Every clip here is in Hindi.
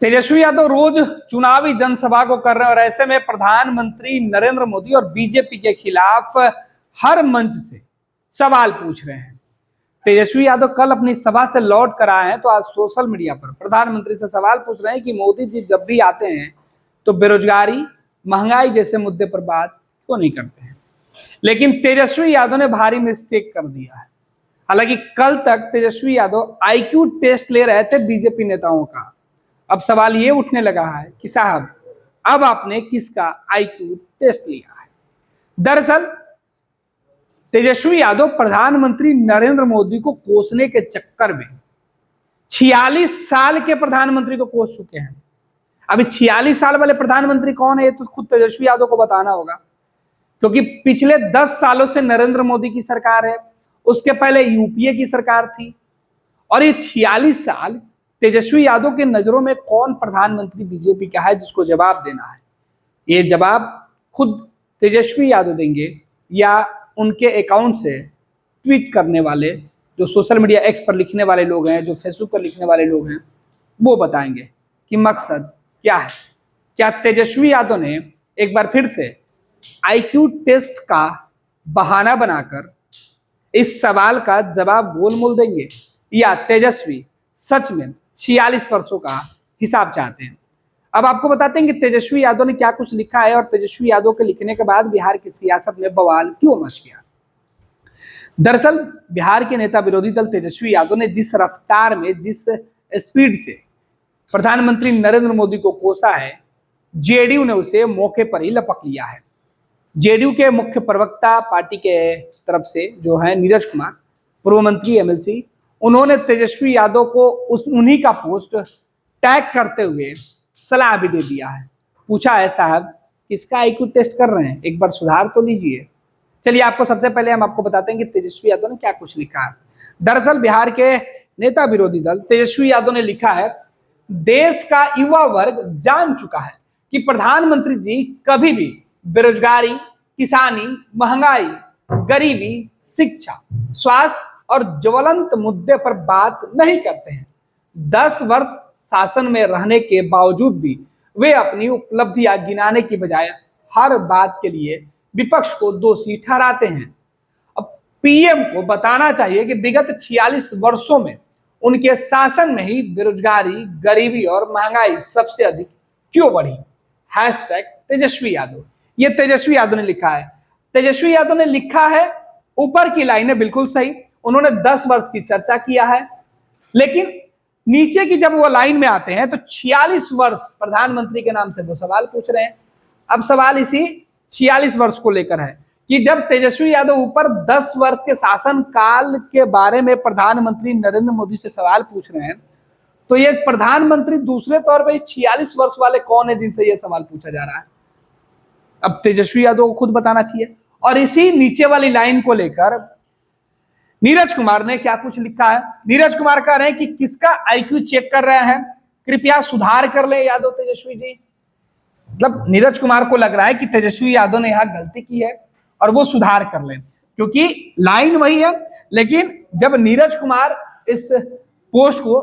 तेजस्वी यादव रोज चुनावी जनसभा को कर रहे हैं और ऐसे में प्रधानमंत्री नरेंद्र मोदी और बीजेपी के खिलाफ हर मंच से सवाल पूछ रहे हैं। तेजस्वी यादव कल अपनी सभा से लौट कर आए हैं तो आज सोशल मीडिया पर प्रधानमंत्री से सवाल पूछ रहे हैं कि मोदी जी जब भी आते हैं तो बेरोजगारी, महंगाई जैसे मुद्दे पर बात क्यों नहीं करते हैं। लेकिन तेजस्वी यादव ने भारी मिस्टेक कर दिया है। हालांकि कल तक तेजस्वी यादव आईक्यू टेस्ट ले रहे थे बीजेपी नेताओं का। अब सवाल ये उठने लगा है कि साहब अब आपने किसका आईक्यू टेस्ट लिया है। दरअसल तेजस्वी यादव प्रधानमंत्री नरेंद्र मोदी को कोसने के चक्कर में 46 साल के प्रधानमंत्री को कोस चुके हैं। अभी 46 साल वाले प्रधानमंत्री कौन है ये तो खुद तेजस्वी यादव को बताना होगा, क्योंकि पिछले 10 सालों से नरेंद्र मोदी की सरकार है, उसके पहले यूपीए की सरकार थी। और ये 46 साल तेजस्वी यादव के नजरों में कौन प्रधानमंत्री बीजेपी का है जिसको जवाब देना है, ये जवाब खुद तेजस्वी यादव देंगे या उनके अकाउंट से ट्वीट करने वाले जो सोशल मीडिया एक्स पर लिखने वाले लोग हैं, जो फेसबुक पर लिखने वाले लोग हैं, वो बताएंगे कि मकसद क्या है। क्या तेजस्वी यादव ने एक बार फिर से आईक्यू टेस्ट का बहाना बनाकर इस सवाल का जवाब गोलमोल देंगे या तेजस्वी सच में 46 वर्षों का हिसाब चाहते हैं। अब आपको बताते हैं कि तेजस्वी यादव ने क्या कुछ लिखा है और तेजस्वी यादव के लिखने के बाद बिहार की सियासत में बवाल क्यों मच गया। दरअसल बिहार के नेता विरोधी दल तेजस्वी यादव ने जिस रफ्तार में, जिस स्पीड से प्रधानमंत्री नरेंद्र मोदी को कोसा है, जेडीयू ने उसे मौके पर ही लपक लिया है। जेडीयू के मुख्य प्रवक्ता पार्टी के तरफ से जो है नीरज कुमार, पूर्व मंत्री एमएलसी, उन्होंने तेजस्वी यादव को उन्हीं का पोस्ट टैग करते हुए सलाह भी दे दिया है। पूछा है साहब किसका आईक्यू टेस्ट कर रहे हैं, एक बार सुधार तो लीजिए। चलिए आपको सबसे पहले हम आपको बताते हैं कि तेजस्वी यादव ने क्या कुछ लिखा है। दरअसल बिहार के नेता विरोधी दल तेजस्वी यादव ने लिखा है, देश का युवा वर्ग जान चुका है कि प्रधानमंत्री जी कभी भी बेरोजगारी, किसानी, महंगाई, गरीबी, शिक्षा, स्वास्थ्य और ज्वलंत मुद्दे पर बात नहीं करते हैं। 10 वर्ष शासन में रहने के बावजूद भी वे अपनी उपलब्धियां गिनाने की बजाय हर बात के लिए विपक्ष को दोषी ठहराते हैं। अब पीएम को बताना चाहिए कि विगत 46 वर्षों में उनके शासन में ही बेरोजगारी, गरीबी और महंगाई सबसे अधिक क्यों बढ़ी। हैशटैग तेजस्वी यादव, ये तेजस्वी यादव ने लिखा है। तेजस्वी यादव ने लिखा है, ऊपर की लाइनें बिल्कुल सही, उन्होंने 10 वर्ष की चर्चा किया है, लेकिन नीचे की जब वो लाइन में आते हैं तो 46 वर्ष प्रधानमंत्री के नाम से वो सवाल पूछ रहे हैं। अब सवाल इसी 46 वर्ष को लेकर है कि जब तेजस्वी यादव ऊपर 10 वर्ष के शासन काल के बारे में प्रधानमंत्री नरेंद्र मोदी से सवाल पूछ रहे हैं, तो ये प्रधानमंत्री दूसरे तौर पर 46 वर्ष वाले कौन है जिनसे ये सवाल पूछा जा रहा है। अब तेजस्वी यादव को खुद बताना चाहिए। और इसी नीचे वाली लाइन को लेकर नीरज कुमार ने क्या कुछ लिखा है। नीरज कुमार कह रहे हैं कि किसका आईक्यू चेक कर रहे हैं, कृपया सुधार कर ले यादव तेजस्वी जी। मतलब नीरज कुमार को लग रहा है कि तेजस्वी यादव ने यहां गलती की है और वो सुधार कर ले, क्योंकि लाइन वही है। लेकिन जब नीरज कुमार इस पोस्ट को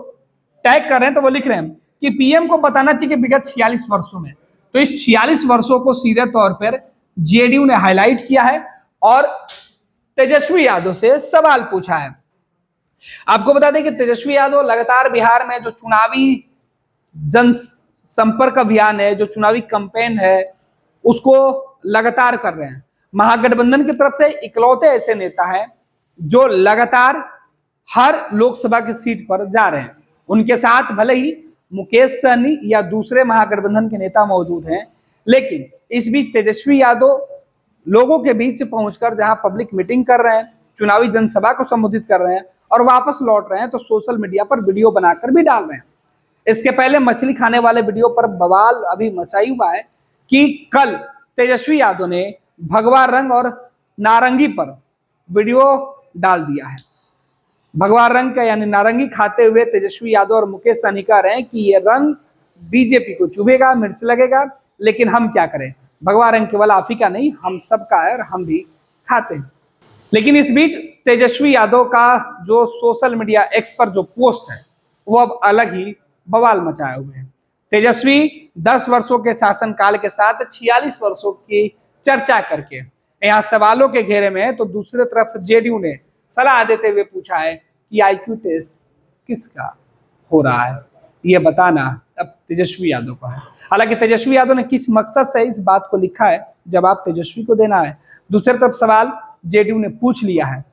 टैग कर रहे हैं तो वो लिख रहे हैं कि पीएम को बताना चाहिए कि विगत 46 वर्षों में, तो इस 46 वर्षों को सीधे तौर पर जेडीयू ने हाईलाइट किया है और तेजस्वी यादव से सवाल पूछा है। आपको बता दें कि तेजस्वी यादव लगातार बिहार में जो चुनावी जनसंपर्क अभियान है, जो चुनावी कैंपेन है, उसको लगातार कर रहे हैं। महागठबंधन की तरफ से इकलौते ऐसे नेता हैं जो लगातार हर लोकसभा की सीट पर जा रहे हैं। उनके साथ भले ही मुकेश सहनी या दूसरे महागठबंधन के नेता मौजूद हैं, लेकिन इस बीच तेजस्वी यादव लोगों के बीच पहुंचकर जहां पब्लिक मीटिंग कर रहे हैं, चुनावी जनसभा को संबोधित कर रहे हैं और वापस लौट रहे हैं, तो सोशल मीडिया पर वीडियो बनाकर भी डाल रहे हैं। इसके पहले मछली खाने वाले वीडियो पर बवाल अभी मचाई हुआ है कि कल तेजस्वी यादव ने भगवा रंग और नारंगी पर वीडियो डाल दिया है। भगवा रंग का यानी नारंगी खाते हुए तेजस्वी यादव और मुकेश सहनी कह रहे हैं कि ये रंग बीजेपी को चुभेगा, मिर्च लगेगा, लेकिन हम क्या करें, भगवा रंग केवल आप ही का नहीं हम सबका है और हम भी खाते हैं। लेकिन इस बीच तेजस्वी यादव का जो सोशल मीडिया एक्स पर जो पोस्ट है वो अब अलग ही बवाल मचाए हुए हैं। तेजस्वी 10 वर्षों के शासनकाल के साथ 46 वर्षों की चर्चा करके यहाँ सवालों के घेरे में है, तो दूसरी तरफ जेडीयू ने सलाह देते हुए पूछा है कि आईक्यू टेस्ट किसका हो रहा है, ये बताना अब तेजस्वी यादव का है। हालांकि तेजस्वी यादव ने किस मकसद से इस बात को लिखा है, जवाब तेजस्वी को देना है। दूसरी तरफ सवाल जेडीयू ने पूछ लिया है।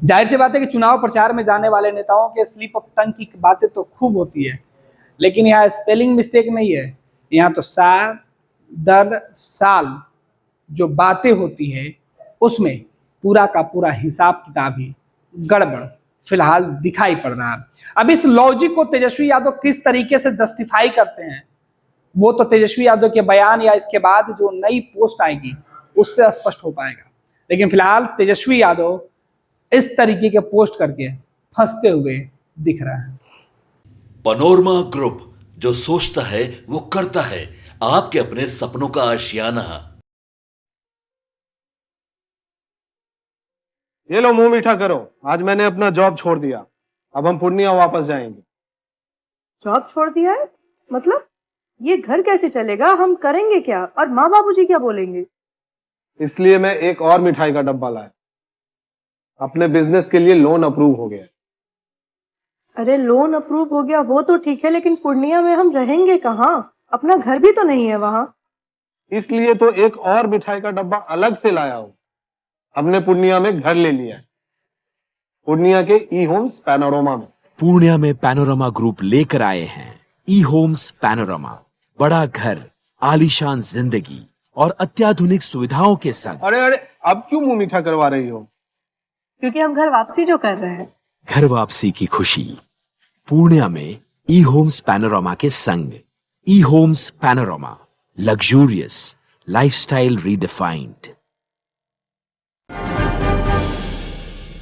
जाहिर सी बात है कि चुनाव प्रचार में जाने वाले नेताओं के स्लिप ऑफ टंग की बातें तो खूब होती है, लेकिन यहाँ स्पेलिंग मिस्टेक नहीं है, यहाँ तो साल दर साल जो बातें होती है उसमें पूरा का पूरा हिसाब किताब ही गड़बड़ फिलहाल दिखाई पड़ रहा है। अब इस लॉजिक को तेजस्वी यादव किस तरीके से जस्टिफाई करते हैं, वो तो तेजस्वी यादव के बयान या इसके बाद जो नई पोस्ट आएगी उससे स्पष्ट हो पाएगा। लेकिन फिलहाल तेजस्वी यादव इस तरीके के पोस्ट करके फंसते हुए दिख रहे हैं। पैनोरमा ग्रुप, जो सोचता है वो करता है, आपके अपने सपनों का आशियाना। ये लो मुंह मीठा करो, आज मैंने अपना जॉब छोड़ दिया, अब हम पूर्णिया वापस जाएंगे। जॉब छोड़ दिया है? मतलब ये घर कैसे चलेगा, हम करेंगे क्या, और माँ बाबूजी क्या बोलेंगे? इसलिए मैं एक और मिठाई का डब्बा लाया, अपने बिजनेस के लिए लोन अप्रूव हो गया। अरे लोन अप्रूव हो गया वो तो ठीक है, लेकिन पूर्णिया में हम रहेंगे कहाँ? अपना घर भी तो नहीं है वहां। इसलिए तो एक और मिठाई का डब्बा अलग से लाया हूं। हमने पूर्णिया में घर ले लिया है, पूर्णिया के ई होम्स पैनोरमा में। पूर्णिया में पैनोरमा ग्रुप लेकर आए हैं ई होम्स पैनोरमा। बड़ा घर, आलीशान जिंदगी और अत्याधुनिक सुविधाओं के संग। अरे अब क्यों मुंह मीठा करवा रही हो? क्योंकि हम घर वापसी जो कर रहे हैं। घर वापसी की खुशी पूर्णिया में ई होम्स पैनोरमा के संग। E homes panorama, luxurious lifestyle redefined.